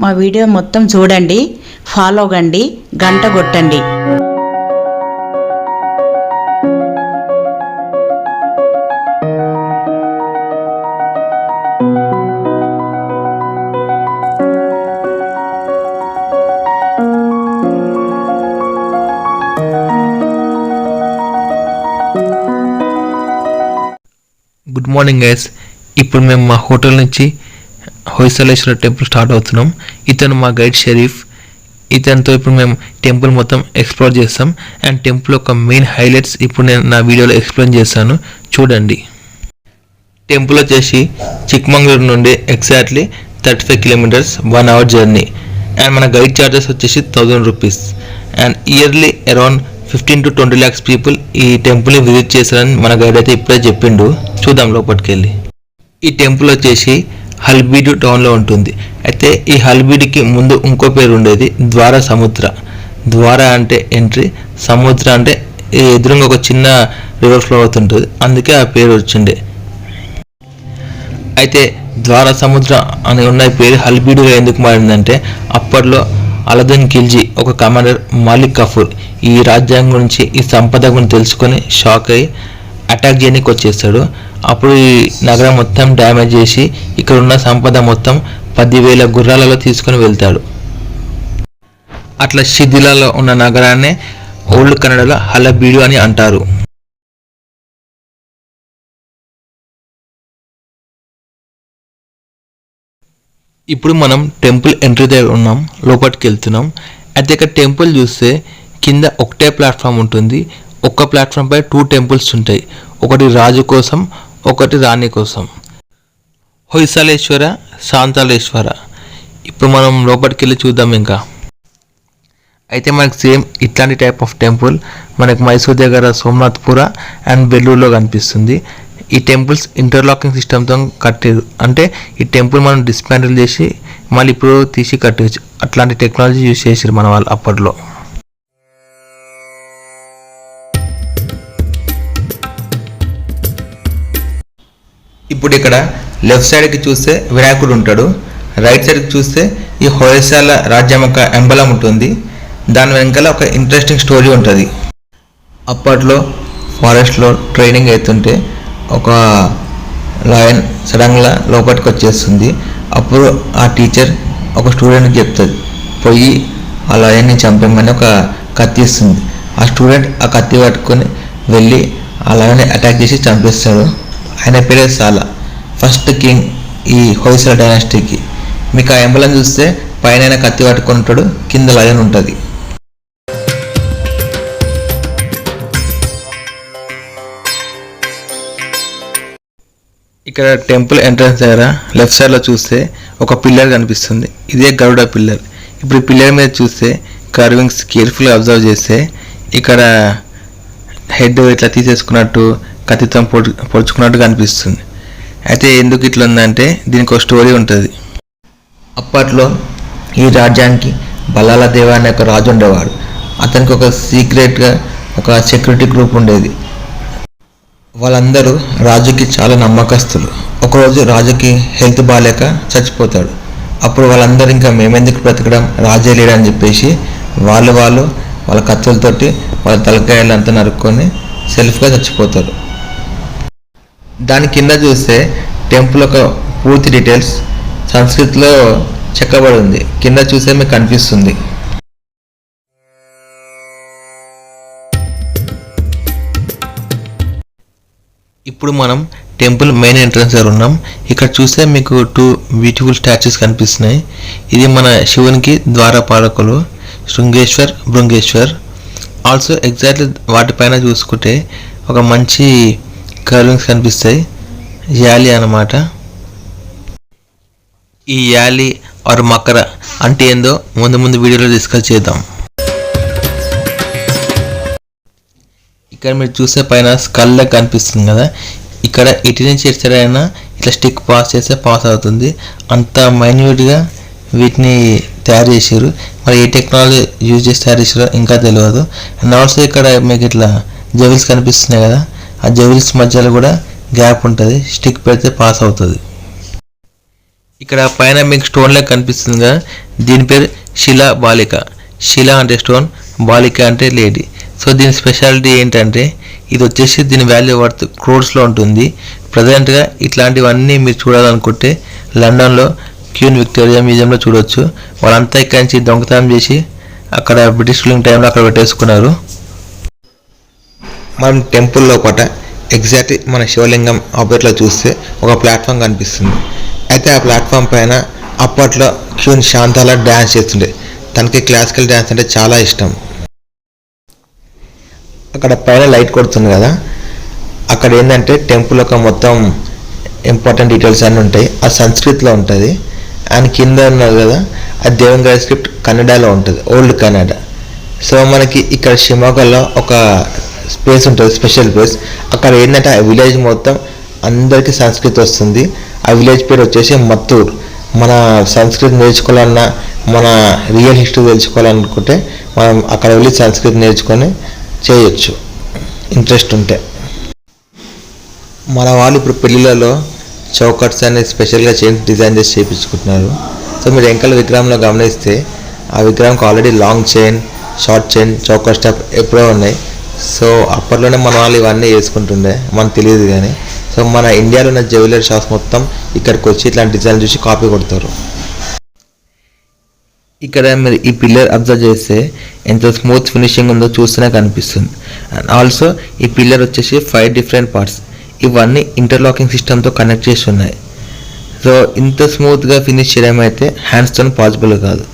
మా వీడియో మొత్తం చూడండి, ఫాలో కండి, గంట కొట్టండి. Good morning guys. ఇప్పుడు మేము మా హోటల్ నుంచి హొయసలేశ్వర టెంపుల్ స్టార్ట్ అవుతున్నాం. ఇతను మా గైడ్ షరీఫ్. ఇతనితో ఇప్పుడు మేము టెంపుల్ మొత్తం ఎక్స్ప్లోర్ చేస్తాం. అండ్ టెంపుల్ యొక్క మెయిన్ హైలైట్స్ ఇప్పుడు నేను నా వీడియోలో ఎక్స్ప్లెయిన్ చేస్తాను, చూడండి. టెంపుల్ వచ్చేసి చిక్మంగళూరు నుండి exactly 35 kilometres, 1 hour journey. And మన గైడ్ ఛార్జెస్ వచ్చేసి 1000 rupees. And yearly around 15 to 20 lakhs people ఈ టెంపుల్ని విజిట్ చేశారని మన గైడ్ అయితే ఇప్పుడే చెప్పిండు. చూద్దాం లోపలికి వెళ్ళి. ఈ టెంపుల్ వచ్చేసి హల్బీడు టౌన్లో ఉంటుంది. అయితే ఈ హల్బీడికి ముందు ఇంకో పేరు ఉండేది, ద్వార సముద్ర. ద్వార అంటే ఎంట్రీ, సముద్ర అంటే ఎదురుగా ఒక చిన్న రివర్ ఫ్లో అవుతుంటుంది, అందుకే ఆ పేరు వచ్చిండే. అయితే ద్వార సముద్ర అని ఉన్న పేరు హల్బీడుగా ఎందుకు మారిందంటే అప్పట్లో అలదీన్ ఖిల్జీ ఒక కమాండర్ మాలిక్ కఫూర్ ఈ రాజ్యాంగం గురించి, ఈ సంపద గురించి తెలుసుకొని షాక్ అయ్యి అటాక్ చేయడానికి వచ్చేస్తాడు. అప్పుడు ఈ నగరం మొత్తం డ్యామేజ్ చేసి ఇక్కడ ఉన్న సంపద మొత్తం 10,000 గుర్రాలలో తీసుకొని వెళ్తాడు. అట్లా శిథిలాలో ఉన్న నగరాన్నే ఓల్డ్ కన్నడలో హలబీడు అని అంటారు. ఇప్పుడు మనం టెంపుల్ ఎంట్రీ దగ్గర ఉన్నాం, లోపలికి వెళ్తున్నాం. అయితే ఇక్కడ టెంపుల్ చూస్తే కింద ఒకటే ప్లాట్ఫామ్ ఉంటుంది. ఒక్క ప్లాట్ఫామ్ పై 2 టెంపుల్స్ ఉంటాయి, ఒకటి రాజు కోసం, ఒకటి రాణి కోసం. హొయసలేశ్వర, శాంతాలేశ్వర. ఇప్పుడు మనం లోపలికి వెళ్ళి చూద్దాం. ఇంకా అయితే మనకు సేమ్ ఇట్లాంటి టైప్ ఆఫ్ టెంపుల్ మనకు మైసూర్ దగ్గర సోమనాథ్పుర అండ్ బెల్లూరులో కనిపిస్తుంది. ఈ టెంపుల్స్ ఇంటర్లాకింగ్ సిస్టమ్తో కట్టారు. అంటే ఈ టెంపుల్ మనం డిస్మాంటిల్ చేసి మళ్ళీ ఇప్పుడు తీసి కట్టవచ్చు. అట్లాంటి టెక్నాలజీ యూజ్ చేసారు మన వాళ్ళు అప్పట్లో. ఇప్పుడు ఇక్కడ లెఫ్ట్ సైడ్కి చూస్తే వినాయకుడు ఉంటాడు, రైట్ సైడ్కి చూస్తే ఈ హొయసాల రాజ్యం యొక్క ఎంబలం ఉంటుంది. దాని వెనకాల ఒక ఇంట్రెస్టింగ్ స్టోరీ ఉంటుంది. అప్పట్లో ఫారెస్ట్లో ట్రైనింగ్ అవుతుంటే ఒక లయన్ సడన్గా లోపలికి వచ్చేస్తుంది. అప్పుడు ఆ టీచర్ ఒక స్టూడెంట్కి చెప్తుంది, పోయి ఆ లయన్ని చంపేమని ఒక కత్తి ఇస్తుంది. ఆ స్టూడెంట్ ఆ కత్తి పట్టుకొని వెళ్ళి ఆ లయన్ని అటాక్ చేసి చంపేస్తాడు. ఆయన పేరే సాలా, ఫస్ట్ కింగ్ ఈ హొయసల డైనాసిటీకి. మీకు ఆ ఎంబలం చూస్తే పైన కత్తి పట్టుకొని ఉంటాడు, కింద లయన్ ఉంటుంది. ఇక్కడ టెంపుల్ ఎంట్రన్స్ దగ్గర లెఫ్ట్ సైడ్లో చూస్తే ఒక పిల్లర్ కనిపిస్తుంది, ఇదే గరుడ పిల్లర్. ఇప్పుడు ఈ పిల్లర్ మీద చూస్తే కార్వింగ్స్ కేర్ఫుల్గా అబ్జర్వ్ చేస్తే ఇక్కడ హెడ్ ఇట్లా తీసేసుకున్నట్టు, కత్తితో పొడుచుకున్నట్టు కనిపిస్తుంది. అయితే ఎందుకు ఇట్లా ఉందంటే దీనికి ఒక స్టోరీ ఉంటుంది. అప్పట్లో ఈ రాజ్యానికి బలాల దేవ అనే ఒక రాజు ఉండేవాడు. అతనికి ఒక సీక్రెట్గా ఒక సెక్యూరిటీ గ్రూప్ ఉండేది. వాళ్ళందరూ రాజుకి చాలా నమ్మకస్తులు. ఒకరోజు రాజుకి హెల్త్ బాగాలేక చచ్చిపోతాడు. అప్పుడు వాళ్ళందరూ ఇంకా మేమెందుకు బ్రతకడం, రాజే లేడని చెప్పేసి వాళ్ళ కత్తులతోటి వాళ్ళ తలకాయలంతా నరుక్కొని సెల్ఫ్గా చచ్చిపోతారు. దాని కింద చూస్తే టెంపుల్ యొక్క పూర్తి డీటెయిల్స్ సంస్కృతిలో చెక్కబడి ఉంది. కింద చూస్తే మీకు కనిపిస్తుంది. ఇప్పుడు మనం టెంపుల్ మెయిన్ ఎంట్రన్స్ దగ్గర ఉన్నాం. ఇక్కడ చూస్తే మీకు 2 బ్యూటిఫుల్ స్టాచ్యూస్ కనిపిస్తున్నాయి. ఇది మన శివునికి ద్వారపాలకులు శృంగేశ్వర్, భృంగేశ్వర్. ఆల్సో ఎగ్జాక్ట్లీ వాటిపైన చూసుకుంటే ఒక మంచి కర్వింగ్స్ కనిపిస్తాయి, యాలి అన్నమాట. ఈ యాలి ఆర్ మకర అంటే ఏందో ముందు వీడియోలో డిస్కస్ చేద్దాం. ఇక్కడ మీరు చూసే పైన స్కల్ కనిపిస్తుంది కదా, ఇక్కడ ఇటు నుంచి ఎటు సైడ్ అయినా ఇట్లా స్టిక్ పాస్ చేస్తే పాస్ అవుతుంది. అంత మైన్యూట్గా వీటిని తయారు చేసారు. మరి ఏ టెక్నాలజీ యూజ్ చేసి తయారు చేసారో ఇంకా తెలియదు. అండ్ ఆల్సో ఇక్కడ మీకు ఇట్లా జెవిల్స్ కనిపిస్తున్నాయి కదా, ఆ జెవిల్స్ మధ్యలో కూడా గ్యాప్ ఉంటుంది, స్టిక్ పెడితే పాస్ అవుతుంది. ఇక్కడ పైన మీకు స్టోన్ లాగా కనిపిస్తుందిగా, దీని పేరు శిలా బాలిక. శిలా అంటే స్టోన్, బాలిక అంటే లేడీ. సో దీని స్పెషాలిటీ ఏంటంటే ఇది వచ్చేసి దీని వాల్యూ వర్త్ క్రోర్స్లో ఉంటుంది. ప్రజెంట్గా ఇట్లాంటివన్నీ మీరు చూడాలనుకుంటే లండన్లో క్వీన్ విక్టోరియా మ్యూజియంలో చూడొచ్చు. వాళ్ళంతా ఇక్కడి నుంచి దొంగతనం చేసి అక్కడ బ్రిటిష్ రూలింగ్ టైంలో అక్కడ పెట్టేసుకున్నారు. మనం టెంపుల్లో ఒకట ఎగ్జాక్ట్ మన శివలింగం ఆపోజిట్లో చూస్తే ఒక ప్లాట్ఫామ్ కనిపిస్తుంది. అయితే ఆ ప్లాట్ఫామ్ పైన అప్పట్లో క్వీన్ శాంతాల డ్యాన్స్ చేస్తుండే. తనకి క్లాసికల్ డ్యాన్స్ అంటే చాలా ఇష్టం. అక్కడ పైన లైట్ కొడుతుంది కదా, అక్కడ ఏంటంటే టెంపుల్ ఒక మొత్తం ఇంపార్టెంట్ డీటెయిల్స్ అన్నీ ఉంటాయి. ఆ సంస్కృతిలో ఉంటుంది. అండ్ కింద ఉన్నది కదా, ఆ దేవుని గారి స్క్రిప్ట్ కన్నడలో ఉంటుంది, ఓల్డ్ కన్నడ. సో మనకి ఇక్కడ షిమోగాలో ఒక స్పేస్ ఉంటుంది, స్పెషల్ ప్లేస్. అక్కడ ఏంటంటే ఆ విలేజ్ మొత్తం అందరికీ సంస్కృతి వస్తుంది. ఆ విలేజ్ పేరు వచ్చేసి మత్తూర్. మన సంస్కృతి నేర్చుకోవాలన్నా, మన రియల్ హిస్టరీ తెలుసుకోవాలనుకుంటే మనం అక్కడ వెళ్ళి సంస్కృతి నేర్చుకొని చేయొచ్చు, ఇంట్రెస్ట్ ఉంటే. మన వాళ్ళు ఇప్పుడు పెళ్ళిళ్ళలో చౌకట్స్ అనేది స్పెషల్గా చైన్స్ డిజైన్ చేసి చేయించుకుంటున్నారు. సో మీరు వెంకల విగ్రహంలో గమనిస్తే ఆ విగ్రహంకి already long chain, short chain, చౌకట్ స్టెప్ ఎప్పుడో ఉన్నాయి. సో అప్పట్లోనే మన వాళ్ళు ఇవన్నీ వేసుకుంటుండే, మనకు తెలియదు కానీ. సో మన ఇండియాలో ఉన్న జ్యువెలరీ షాప్స్ మొత్తం ఇక్కడికి వచ్చి ఇట్లాంటి డిజైన్ చూసి కాపీ కొడతారు. ఇక్కడ మీరు ఈ పిల్లర్ అబ్జర్వ్ చేస్తే ఎంత స్మూత్ ఫినిషింగ్ ఉందో చూస్తేనే కనిపిస్తుంది. అండ్ ఆల్సో ఈ పిల్లర్ వచ్చేసి 5 డిఫరెంట్ పార్ట్స్, ఇవన్నీ ఇంటర్లాకింగ్ సిస్టమ్తో కనెక్ట్ చేసి ఉన్నాయి. సో ఇంత స్మూత్గా ఫినిష్ చేయడం అయితే హ్యాండ్స్తో పాసిబుల్ కాదు.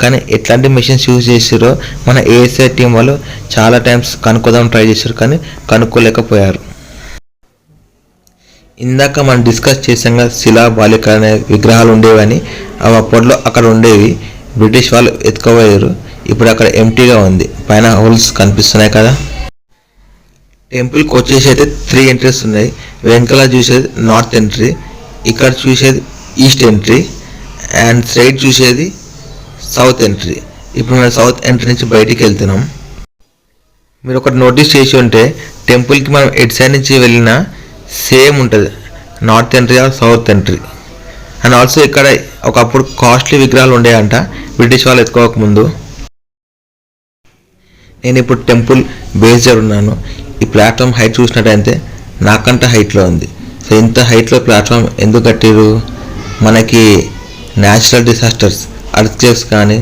కానీ ఎట్లాంటి మెషిన్స్ యూజ్ చేసారో మన ఏఎస్ఐ టీం వాళ్ళు చాలా టైమ్స్ కనుక్కోదాం ట్రై చేశారు, కానీ కనుక్కోలేకపోయారు. ఇందాక మనం డిస్కస్ చేసాక శిలా బాలిక అనే విగ్రహాలు ఉండేవని, అవి అప్పట్లో అక్కడ ఉండేవి, బ్రిటిష్ వాళ్ళు ఎత్తుకోపోయారు. ఇప్పుడు అక్కడ ఎంటీగా ఉంది, పైన హోల్స్ కనిపిస్తున్నాయి కదా. టెంపుల్కి వచ్చేసి అయితే 3 ఎంట్రీస్ ఉన్నాయి. వెనకాల చూసేది నార్త్ ఎంట్రీ, ఇక్కడ చూసేది ఈస్ట్ ఎంట్రీ, అండ్ సైడ్ చూసేది సౌత్ ఎంట్రీ. ఇప్పుడు మనం సౌత్ ఎంట్రీ నుంచి బయటికి వెళ్తున్నాం. మీరు ఒకటి నోటీస్ చేసి ఉంటే టెంపుల్కి మనం ఎటు సైడ్ నుంచి వెళ్ళినా సేమ్ ఉంటుంది, north entry or south entry. And also ఇక్కడ ఒకప్పుడు కాస్ట్లీ విగ్రహాలు ఉండేయంట బ్రిటిష్ వాళ్ళు ఎత్తుకోకముందు. నేను ఇప్పుడు టెంపుల్ బేస్ ఉన్నాను. ఈ ప్లాట్ఫామ్ హైట్ చూసినట్టయితే నాకంట హైట్లో ఉంది. సో ఇంత హైట్లో ప్లాట్ఫామ్ ఎందుకు కట్టిరు? మనకి న్యాచురల్ డిసాస్టర్స్, అర్త్క్వేక్స్ కానీ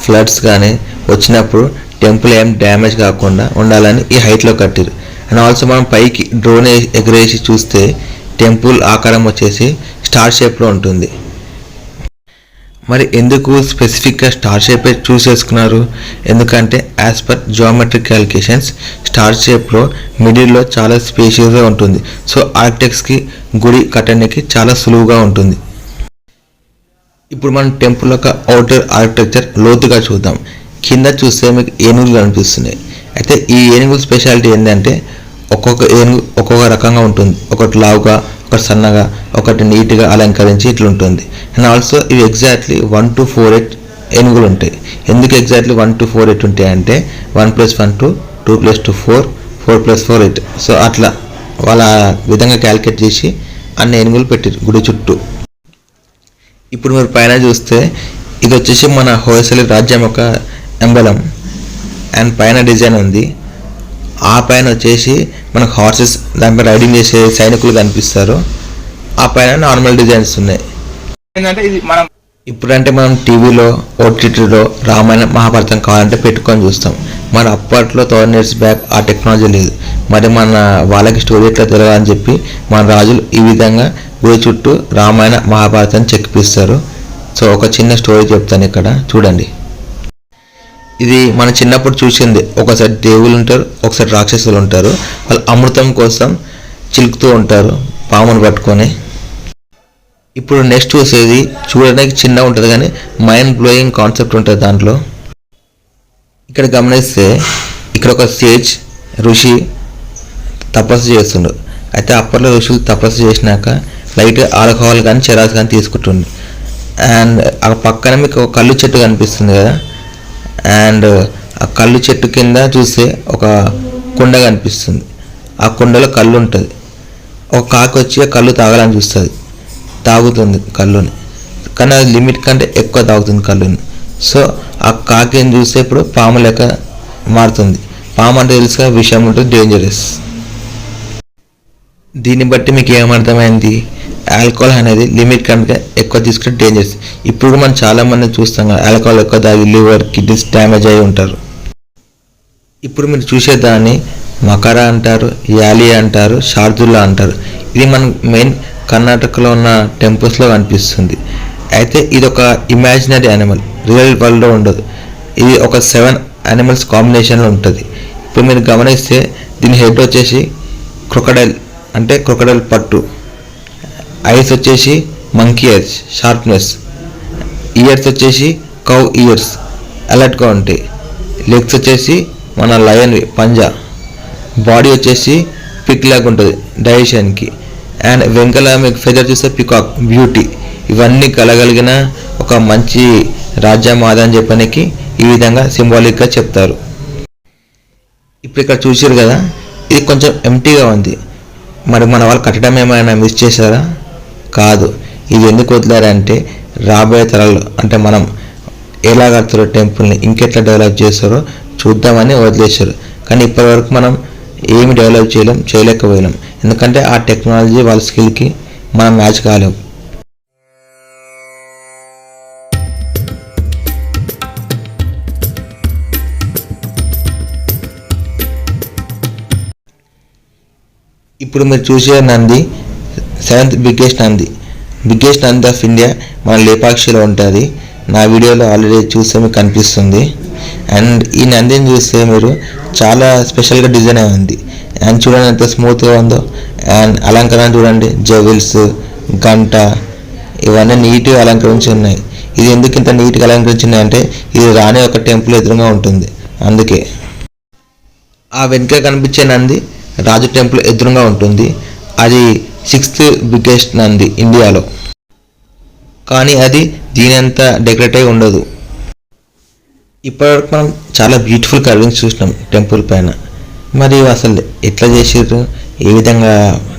ఫ్లడ్స్ కానీ వచ్చినప్పుడు టెంపుల్ ఏం డ్యామేజ్ కాకుండా ఉండాలని ఈ హైట్లో కట్టిరు. అండ్ ఆల్సో మనం పైకి డ్రోన్ ఎగరేసి చూస్తే టెంపుల్ ఆకారం వచ్చేసి స్టార్ షేప్లో ఉంటుంది. మరి ఎందుకు స్పెసిఫిక్గా స్టార్ షేపే చూస్ చేసుకున్నారు? ఎందుకంటే as per geometric calculations star షేప్లో మిడిల్లో చాలా స్పేషియస్గా ఉంటుంది. సో ఆర్కిటెక్ట్స్కి గుడి కట్టడానికి చాలా సులువుగా ఉంటుంది. ఇప్పుడు మనం టెంపుల్ యొక్క అవుటర్ ఆర్కిటెక్చర్ లోతుగా చూద్దాం. కింద చూస్తే మీకు ఏనుగులు కనిపిస్తున్నాయి. అయితే ఈ ఏనుగుల స్పెషాలిటీ ఏంటంటే ఒక్కొక్క ఏనుగు ఒక్కొక్క రకంగా ఉంటుంది. ఒకటి లావుగా, ఒకటి సన్నగా, ఒకటి నీట్గా అలంకరించి ఇట్లా ఉంటుంది. అండ్ ఆల్సో ఇవి ఎగ్జాక్ట్లీ 1 to 4 8 ఏనుగులు ఉంటాయి. ఎందుకు ఎగ్జాక్ట్లీ 1 to 4 8 ఉంటాయి అంటే 1 + 1 2, 2 + 2 4, 4 + 4 8. సో అట్లా వాళ్ళ విధంగా క్యాలిక్యులేట్ చేసి అన్ని ఏనుగులు పెట్టారు గుడి చుట్టూ. ఇప్పుడు మీరు పైన చూస్తే ఇది వచ్చేసి మన హోయసలి రాజ్యం యొక్క ఎంబలం. అండ్ పైన డిజైన్ ఉంది. ఆ పైన వచ్చేసి మనకు హార్సెస్ దానిపై రైడింగ్ చేసే సైనికులు కనిపిస్తారు. ఆ పైన నార్మల్ డిజైన్స్ ఉన్నాయి. ఇప్పుడంటే మనం టీవీలో, ఓటీటీలో రామాయణం, మహాభారతం కావాలంటే పెట్టుకొని చూస్తాం. మన అప్పట్లో 1000 years బ్యాక్ ఆ టెక్నాలజీ లేదు. మరి మన వాళ్ళకి స్టోరీ ఎట్లా తెలియాలని చెప్పి మన రాజులు ఈ విధంగా గుడి చుట్టూ రామాయణ మహాభారతం చెక్కిపిస్తారు. సో ఒక చిన్న స్టోరీ చెప్తాను ఇక్కడ చూడండి. ఇది మన చిన్నప్పుడు చూసింది. ఒకసారి దేవుళ్ళు ఉంటారు, ఒకసారి రాక్షసులు ఉంటారు. వాళ్ళు అమృతం కోసం చిలుకుతూ ఉంటారు పామును పట్టుకొని. ఇప్పుడు నెక్స్ట్ చూసేది చూడడానికి చిన్నగా ఉంటుంది కానీ మైండ్ బ్లోయింగ్ కాన్సెప్ట్ ఉంటుంది దాంట్లో. ఇక్కడ గమనిస్తే ఇక్కడ ఒక సేజ్ ఋషి తపస్సు చేస్తుండు. అయితే అప్పట్లో ఋషులు తపస్సు చేసినాక లైట్ ఆల్కహాల్ కానీ చెరాస్ కానీ తీసుకుంటుండే. అండ్ ఆ పక్కన మీకు ఒక కళ్ళు చెట్టు కనిపిస్తుంది కదా. అండ్ ఆ కళ్ళు చెట్టు కింద చూస్తే ఒక కుండ కనిపిస్తుంది. ఆ కుండలో కళ్ళు ఉంటుంది. ఒక కాకి వచ్చి ఆ కళ్ళు తాగాలని చూస్తుంది, తాగుతుంది కళ్ళుని. కానీ అది లిమిట్ కంటే ఎక్కువ తాగుతుంది కళ్ళుని. సో ఆ కాకిని చూస్తే ఇప్పుడు పాము లెక్క మారుతుంది. పాము అంటే తెలుసుగా విషయం ఉంటుంది, డేంజరస్. దీన్ని బట్టి మీకు ఏమర్థమైంది? ఆల్కహాల్ అనేది లిమిట్ కంటే ఎక్కువ తీసుకుంటే డేంజరస్. ఇప్పుడు మనం చాలామంది చూస్తాం కదా, ఆల్కహాల్ ఎక్కువ తాగి లివర్ కిడ్నీస్ డ్యామేజ్ అయి ఉంటారు. ఇప్పుడు మీరు చూసేదాన్ని మకర అంటారు, యాలి అంటారు, శార్దుల్లా అంటారు. ఇది మన మెయిన్ కర్ణాటకలో ఉన్న టెంపుల్స్లో కనిపిస్తుంది. అయితే ఇది ఒక ఇమాజినరీ యానిమల్, రియల్ వరల్డ్లో ఉండదు. ఇది ఒక 7 యానిమల్స్ కాంబినేషన్లో ఉంటుంది. ఇప్పుడు మీరు గమనిస్తే దీని హెడ్ వచ్చేసి క్రొకడైల్ అంటే క్రొకడైల్ పట్టు, ఐస్ వచ్చేసి మంకీ ఐస్ షార్ప్నెస్, ఇయర్స్ వచ్చేసి కౌ ఇయర్స్ అలర్ట్గా ఉంటాయి, లెగ్స్ వచ్చేసి మన లయన్వి పంజా, బాడీ వచ్చేసి పిక్ లాగా ఉంటుంది డైజెషన్కి, అండ్ వెంకల మీకు ఫెదర్ చూస్తే పికాక్ బ్యూటీ. ఇవన్నీ కలగలిగిన ఒక మంచి రాజ్యమాత అని చెప్పడానికి ఈ విధంగా సింబాలిక్గా చెప్తారు. ఇప్పుడు ఇక్కడ చూసారు కదా, ఇది కొంచెం ఎంటీగా ఉంది. మరి మన వాళ్ళు కట్టడం ఏమైనా మిస్ చేశారా? కాదు. ఇది ఎందుకు వదిలారంటే రాబోయే తరాలు అంటే మనం ఎలా కడతారో టెంపుల్ని ఇంకెట్లా డెవలప్ చేస్తారో చూద్దామని వదిలేశారు. కానీ ఇప్పటివరకు మనం ఏమి డెవలప్ చేయలేకపోయినాం. ఎందుకంటే ఆ టెక్నాలజీ వాళ్ళ స్కిల్కి మనం మ్యాచ్ కాలేము. ఇప్పుడు మీరు చూసే Nandi 7th biggest Nandi of India మన లేపాక్షిలో ఉంటుంది. నా వీడియోలో ఆల్రెడీ చూస్తే మీకు కనిపిస్తుంది. అండ్ ఈ నందిని చూస్తే మీరు చాలా స్పెషల్గా డిజైన్ అయి ఉంది. అండ్ చూడండి ఎంత స్మూత్గా ఉందో. అండ్ అలంకరణ చూడండి, జెవిల్స్, గంట ఇవన్నీ నీట్గా అలంకరించి ఉన్నాయి. ఇది ఎందుకు ఇంత నీట్గా అలంకరించి ఉన్నాయంటే ఇది రాణి ఒక టెంపుల్ ఎదురుగా ఉంటుంది, అందుకే. ఆ వెనుక కనిపించే నంది రాజు టెంపుల్ ఎదురుగా ఉంటుంది. అది 6th బిగ్గెస్ట్ నంది ఇండియాలో, కానీ అది దీని అంత డెకరేట్ అయి ఉండదు. ఇప్పటివరకు మనం చాలా బ్యూటిఫుల్ కర్వింగ్స్ చూసినాం టెంపుల్ పైన. మరి అసలు ఎట్లా చేసిర్రు, ఏ విధంగా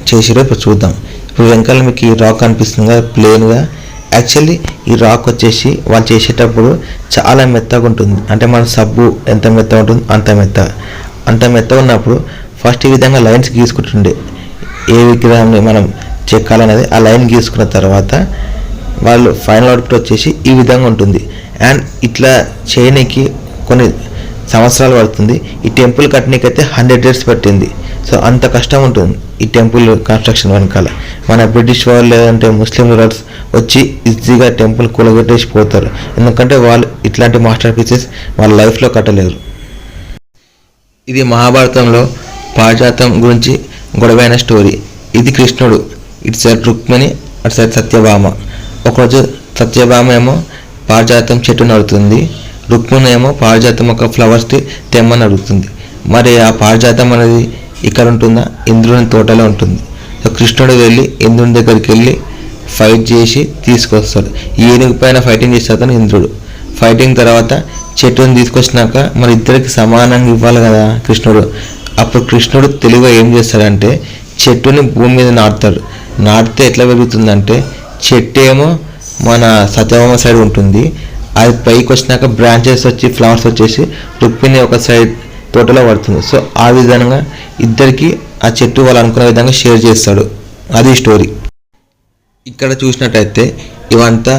చేసిరో ఇప్పుడు చూద్దాం. ఇప్పుడు వెనకాల మీకు ఈ రాక్ కనిపిస్తుంది కదా ప్లేన్గా. యాక్చువల్లీ ఈ రాక్ వచ్చేసి వాళ్ళు చేసేటప్పుడు చాలా మెత్తగా ఉంటుంది. అంటే మన సబ్బు ఎంత మెత్తగా ఉంటుంది అంత మెత్తగా ఉన్నప్పుడు ఫస్ట్ ఈ విధంగా లైన్స్ గీసుకుంటుండే. ఏ విగ్రహాన్ని మనం చెక్కాలనేది ఆ లైన్ గీసుకున్న తర్వాత వాళ్ళు ఫైనల్ అవుట్పుట్ వచ్చేసి ఈ విధంగా ఉంటుంది. అండ్ ఇట్లా చేయడానికి కొన్ని సంవత్సరాలు పడుతుంది. ఈ టెంపుల్ కట్టడానికైతే 100 years పట్టింది. సో అంత కష్టం ఉంటుంది ఈ టెంపుల్ కన్స్ట్రక్షన్ వెనకాల. మన బ్రిటిష్ వాళ్ళు లేదంటే ముస్లిం రూలర్స్ వచ్చి ఈజీగా టెంపుల్ కూలగొట్టేసి పోతారు. ఎందుకంటే వాళ్ళు ఇట్లాంటి మాస్టర్ పీసెస్ వాళ్ళ లైఫ్లో కట్టలేరు. ఇది మహాభారతంలో పారిజాతం గురించి గొడవైన స్టోరీ. ఇది కృష్ణుడు, ఇటు సైడ్ రుక్మిణి, అటు సైడ్ సత్యభామ. ఒకరోజు సత్యభామ ఏమో పారిజాతం చెట్టు నడుతుంది, రుక్మిణి ఏమో పారిజాతం ఒక ఫ్లవర్స్ని తెమ్మని అడుగుతుంది. మరి ఆ పారిజాతం అనేది ఇక్కడ ఉంటుందా? ఇంద్రుని తోటలో ఉంటుంది. సో కృష్ణుడు వెళ్ళి ఇంద్రుని దగ్గరికి వెళ్ళి ఫైట్ చేసి తీసుకొస్తాడు. ఏనుగు పైన ఫైటింగ్ చేస్తాడు ఇంద్రుడు. ఫైటింగ్ తర్వాత చెట్టుని తీసుకొచ్చినాక మరి ఇద్దరికి సమానంగా ఇవ్వాలి కదా కృష్ణుడు. అప్పుడు కృష్ణుడు తెలివిగా ఏం చేస్తాడంటే చెట్టుని భూమి మీద నాటుతాడు. నాటితే ఎట్లా పెరుగుతుందంటే చెట్టు ఏమో మన సత్యభామ సైడ్ ఉంటుంది, అది పైకి వచ్చినాక బ్రాంచెస్ వచ్చి ఫ్లవర్స్ వచ్చేసి రుక్మిణి ఒక సైడ్ తోటలో పడుతుంది. సో ఆ విధంగా ఇద్దరికి ఆ చెట్టు వాళ్ళు అనుకున్న విధంగా షేర్ చేస్తాడు. అది స్టోరీ. ఇక్కడ చూసినట్టయితే ఇవంతా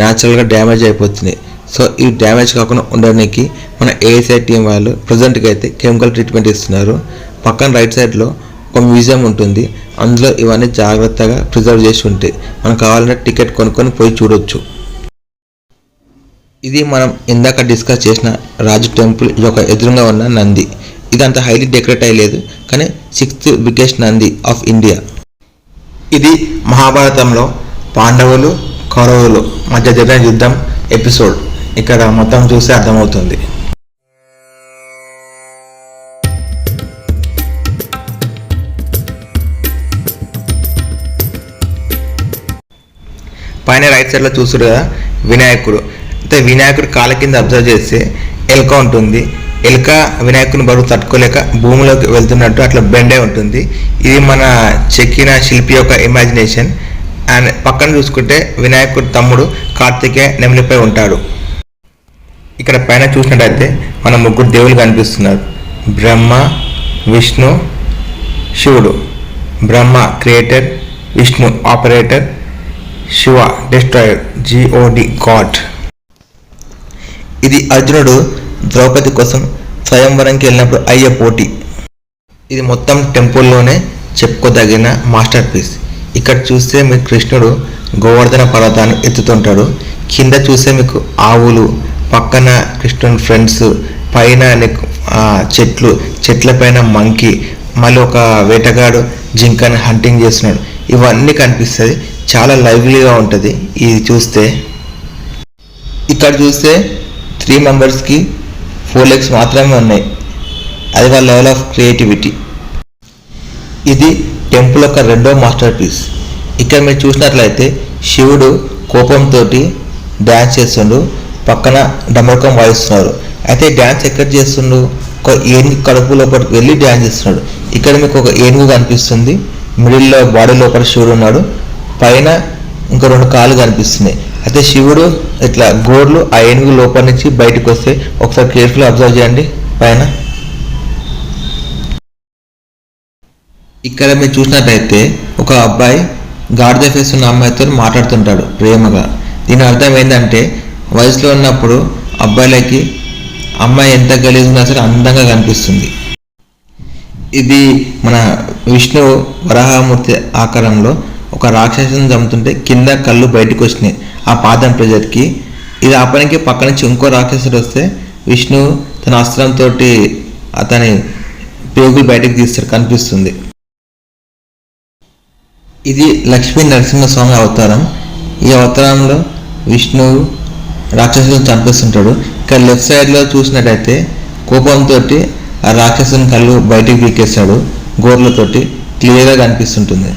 న్యాచురల్గా డ్యామేజ్ అయిపోతున్నాయి. సో ఈ డ్యామేజ్ కాకుండా ఉండడానికి మన ఏఎస్ఐ టీం వాళ్ళు ప్రజెంట్గా అయితే కెమికల్ ట్రీట్మెంట్ ఇస్తున్నారు. పక్కన రైట్ సైడ్లో ఒక మ్యూజియం ఉంటుంది, అందులో ఇవన్నీ జాగ్రత్తగా ప్రిజర్వ్ చేసి ఉంటాయి. మనకు కావాలంటే టికెట్ కొనుక్కొని పోయి చూడొచ్చు. ఇది మనం ఇందాక డిస్కస్ చేసిన రాజు టెంపుల్ యొక్క ఎదురుగా ఉన్న నంది. ఇది అంత హైలీ డెకరేట్ అయ్యలేదు, కానీ 6th biggest Nandi of India. ఇది మహాభారతంలో పాండవులు కౌరవులు మధ్య జరిగిన యుద్ధం ఎపిసోడ్. ఇక్కడ మొత్తం చూస్తే అర్థమవుతుంది. పైన రైట్ సైడ్లో చూస్తారు కదా వినాయకుడు. అయితే వినాయకుడు కాళ్ళ కింద అబ్జర్వ్ చేస్తే ఎలుక ఉంటుంది. ఎలుక వినాయకుని బరువు తట్టుకోలేక భూమిలోకి వెళ్తున్నట్టు అట్లా బెండే ఉంటుంది. ఇది మన చెక్కిన శిల్పి యొక్క ఇమాజినేషన్. అండ్ పక్కన చూసుకుంటే వినాయకుడి తమ్ముడు కార్తికేయ నెమలిపై ఉంటాడు. ఇక్కడ పైన చూసినట్టయితే మన ముగ్గురు దేవుళ్ళు కనిపిస్తున్నారు. బ్రహ్మ, విష్ణు, శివుడు. Brahma creator, Vishnu operator, Shiva destroyer, GOD god. ఇది అర్జునుడు ద్రౌపది కోసం స్వయంవరంకి వెళ్ళినప్పుడు అయ్యే పోటీ. ఇది మొత్తం టెంపుల్లోనే చెప్పుకోదగిన మాస్టర్ పీస్. ఇక్కడ చూస్తే మీకు కృష్ణుడు గోవర్ధన పర్వతాన్ని ఎత్తుతుంటాడు. కింద చూస్తే మీకు ఆవులు, పక్కన కృష్ణుని ఫ్రెండ్స్, పైన చెట్ల పైన మంకీ, మళ్ళీ ఒక వేటగాడు జింకని హంటింగ్ చేస్తున్నాడు. ఇవన్నీ కనిపిస్తుంది. చాలా లైవ్లీగా ఉంటుంది ఇది చూస్తే. ఇక్కడ చూస్తే 3 మెంబర్స్కి 4 legs మాత్రమే ఉన్నాయి. అది వాళ్ళ లెవెల్ ఆఫ్ క్రియేటివిటీ. ఇది టెంపుల్ యొక్క రెండో మాస్టర్ పీస్. ఇక్కడ మీరు చూసినట్లయితే శివుడు కోపంతో డ్యాన్స్ చేస్తుండు, పక్కన డమరుకం వాయిస్తున్నారు. అయితే డ్యాన్స్ ఎక్కడ చేస్తుండు? ఒక ఏనుగు కడుపు లోపలికి వెళ్ళి డ్యాన్స్ చేస్తున్నాడు. ఇక్కడ మీకు ఒక ఏనుగు కనిపిస్తుంది, మిడిల్లో బాడీ లోపల శివుడు ఉన్నాడు, పైన ఇంకా 2 కాళ్ళు కనిపిస్తున్నాయి. అయితే శివుడు ఇట్లా గోర్లు ఆ ఏనుగు లోపల నుంచి బయటకు వస్తే ఒకసారి కేర్ఫుల్ అబ్జర్వ్ చేయండి పైన. ఇక్కడ మీరు చూసినట్టయితే ఒక అబ్బాయి గాడిద ఫేస్ ఉన్న అమ్మాయితో మాట్లాడుతుంటాడు ప్రేమగా. దీని అర్థం ఏంటంటే వయసులో ఉన్నప్పుడు అబ్బాయిలకి అమ్మాయి ఎంత గలీజున్నా సరే అందంగా కనిపిస్తుంది. ఇది మన విష్ణు వరాహమూర్తి ఆకారంలో ఒక రాక్షసుని చంపుతుంటే కింద కళ్ళు బయటకు వచ్చినాయి ఆ పాదం ప్రెజర్కి. ఇది ఆపడానికి పక్క నుంచి ఇంకో రాక్షసుడు వస్తే విష్ణు తన అస్త్రంతో అతని పేగులు బయటకు తీస్తాడు, కనిపిస్తుంది. ఇది లక్ష్మీ నరసింహస్వామి అవతారం. ఈ అవతారంలో విష్ణువు రాక్షసుని చంపేస్తుంటాడు. ఇక్కడ లెఫ్ట్ సైడ్లో చూసినట్టయితే కోపంతో ఆ రాక్షసుని కళ్ళు బయటికి పీకేస్తాడు, గోర్లతోటి క్లియర్గా కనిపిస్తుంటుంది.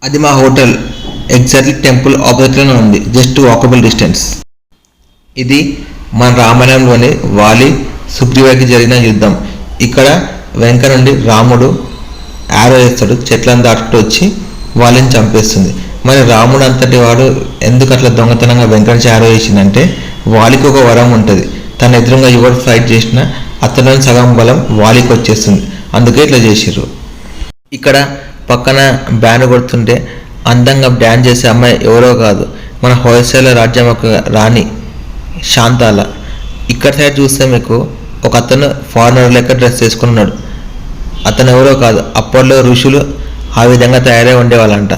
అది మా హోటల్ ఎగ్జాక్ట్లీ టెంపుల్ ఆపోజిట్లోనే ఉంది, జస్ట్ వాకబుల్ డిస్టెన్స్. ఇది మన రామాయణంలోని వాలి సుగ్రీవుడికి జరిగిన యుద్ధం. ఇక్కడ వెనక నుండి రాముడు యారో వేస్తాడు, చెట్లను దాటుతూ వచ్చి వాళ్ళని చంపేస్తుంది. మరి రాముడు అంతటి వాడు ఎందుకు అట్లా దొంగతనంగా వెనక నుంచి యారో వేసిందంటే వాలికి ఒక వరం ఉంటుంది, తన ఎదురుగా ఎవరు ఫైట్ చేసినా అతనిలోని సగం బలం వాలికి వచ్చేస్తుంది, అందుకే ఇట్లా చేసిర్రు. ఇక్కడ పక్కన బ్యాండ్ కొడుతుంటే అందంగా డ్యాన్స్ చేసే అమ్మాయి ఎవరో కాదు, మన హోయసల రాజ్యం ఒక రాణి శాంతాల. ఇక్కడ సైడ్ చూస్తే మీకు ఒక అతను ఫారినర్ లెక్క డ్రెస్ వేసుకున్నాడు. అతను ఎవరో కాదు, అప్పట్లో ఋషులు ఆ విధంగా తయారై ఉండేవాళ్ళంట.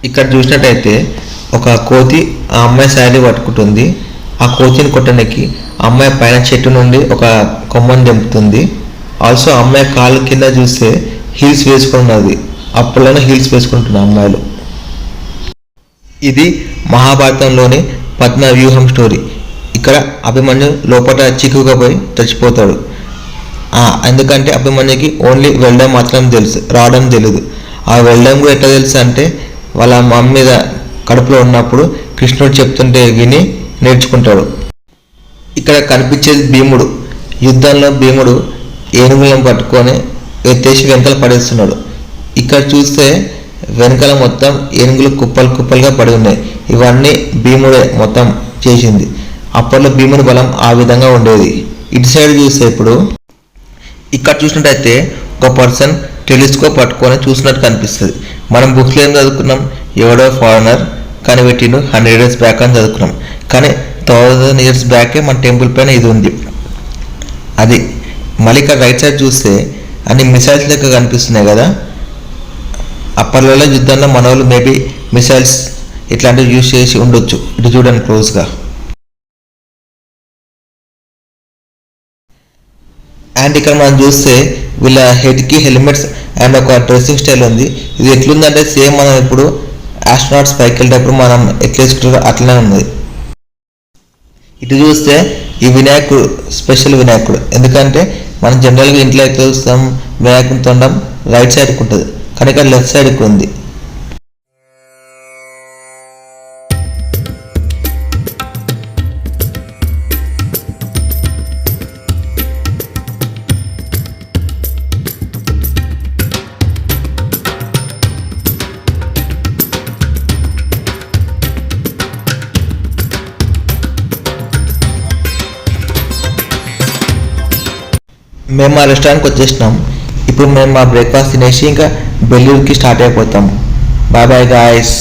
ఇక్కడ చూసినట్టయితే ఒక కోతి ఆ అమ్మాయి శారీ పట్టుకుంటుంది. ఆ కోతిని కొట్టడానికి అమ్మాయి పైన చెట్టు నుండి ఒక కొమ్మని దింపుతుంది. ఆల్సో అమ్మాయి కాలు కింద చూస్తే హీల్స్ వేసుకున్నది, అప్పట్లోనే హీల్స్ వేసుకుంటున్న అమ్మాయిలు. ఇది మహాభారతంలోని పద్మ వ్యూహం స్టోరీ. ఇక్కడ అభిమన్యు లోపల చిక్కుగా పోయి చచ్చిపోతాడు. ఎందుకంటే అభిమన్యుకి ఓన్లీ వెళ్ళడం మాత్రం తెలుసు, రావడం తెలియదు. ఆ వెళ్ళడం కూడా ఎట్లా తెలుసు అంటే వాళ్ళ మమ్మీ మీద కడుపులో ఉన్నప్పుడు కృష్ణుడు చెప్తుంటే విని నేర్చుకుంటాడు. ఇక్కడ కనిపించేది భీముడు. యుద్ధంలో భీముడు ఏనుగులను పట్టుకొని ఎత్తేసి వెనకాల పడేస్తున్నాడు. ఇక్కడ చూస్తే వెనకాల మొత్తం ఏనుగులు కుప్పలు కుప్పలుగా పడి ఉన్నాయి. ఇవన్నీ భీముడే మొత్తం చేసింది. అప్పట్లో భీముని బలం ఆ విధంగా ఉండేది. ఇటు సైడ్ చూస్తే ఇప్పుడు ఇక్కడ చూసినట్టయితే ఒక పర్సన్ టెలిస్కోప్ పట్టుకొని చూసినట్టు కనిపిస్తుంది. మనం బుక్స్లో ఏం చదువుకున్నాం, ఎవడో ఫారినర్ కనిపెట్టిండు 100 years బ్యాక్ అని చదువుకున్నాం. కానీ 1000 years బ్యాకే మన టెంపుల్ పైన ఇది ఉంది. అది మళ్ళీ ఇక్కడ రైట్ సైడ్ చూస్తే అన్ని మిసైల్స్ లెక్క కనిపిస్తున్నాయి కదా. అప్పట్లో యుద్ధంలో మన వాళ్ళు మేబీ మిసైల్స్ ఇట్లాంటివి యూజ్ చేసి ఉండొచ్చు. ఇటు చూడండి క్లోజ్గా. అండ్ ఇక్కడ మనం చూస్తే వీళ్ళ హెడ్కి హెల్మెట్స్ అండ్ ఒక డ్రెస్సింగ్ స్టైల్ ఉంది. ఇది ఎట్లుందంటే సేమ్ మనం ఇప్పుడు ఆస్ట్రోనాట్స్ పైకి వెళ్ళేటప్పుడు మనం ఎట్లా వేసుకుంటారో అట్లనే ఉంది. ఇటు చూస్తే ఈ వినాయకుడు స్పెషల్ వినాయకుడు. ఎందుకంటే మనం జనరల్గా ఇంట్లో ఎట్లా చూస్తాం, వినాయకుని తొండం రైట్ సైడ్కి ఉంటుంది, కానీ ఇక్కడ లెఫ్ట్ సైడ్కి ఉంది. మేము మా రెస్టారెంట్కి వచ్చేసినాం. ఇప్పుడు మేము మా బ్రేక్ఫాస్ట్ తినేసి ఇంకా బెంగళూరుకి స్టార్ట్ అయిపోతాం. Bye bye guys.